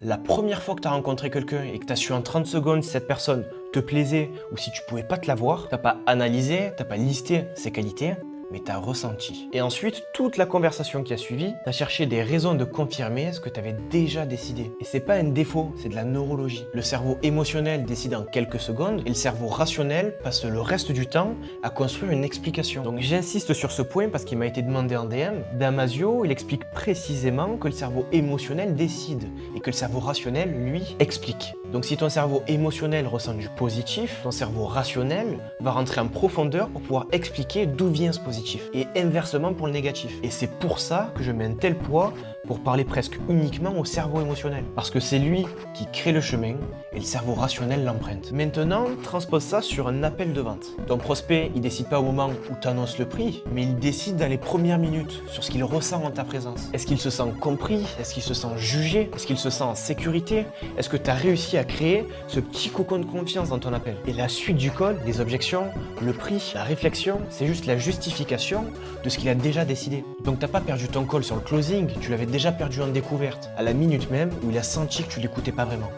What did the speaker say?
La première fois que tu as rencontré quelqu'un et que tu as su en 30 secondes si cette personne te plaisait ou si tu pouvais pas te la voir, t'as pas analysé, t'as pas listé ses qualités, mais t'as ressenti. Et ensuite, toute la conversation qui a suivi, t'as cherché des raisons de confirmer ce que t'avais déjà décidé. Et c'est pas un défaut, c'est de la neurologie. Le cerveau émotionnel décide en quelques secondes et le cerveau rationnel passe le reste du temps à construire une explication. Donc j'insiste sur ce point parce qu'il m'a été demandé en DM. Damasio, il explique précisément que le cerveau émotionnel décide et que le cerveau rationnel, lui, explique. Donc si ton cerveau émotionnel ressent du positif, ton cerveau rationnel va rentrer en profondeur pour pouvoir expliquer d'où vient ce positif. Et inversement pour le négatif. Et c'est pour ça que je mets un tel poids pour parler presque uniquement au cerveau émotionnel. Parce que c'est lui qui crée le chemin et le cerveau rationnel l'emprunte. Maintenant, transpose ça sur un appel de vente. Ton prospect, il décide pas au moment où tu annonces le prix, mais il décide dans les premières minutes sur ce qu'il ressent en ta présence. Est-ce qu'il se sent compris? Est-ce qu'il se sent jugé? Est-ce qu'il se sent en sécurité? Est-ce que tu as réussi à créer ce petit cocon de confiance dans ton appel? Et la suite du call, les objections, le prix, la réflexion, c'est juste la justification de ce qu'il a déjà décidé. Donc t'as pas perdu ton call sur le closing, tu l'avais déjà perdu en découverte, à la minute même où il a senti que tu l'écoutais pas vraiment.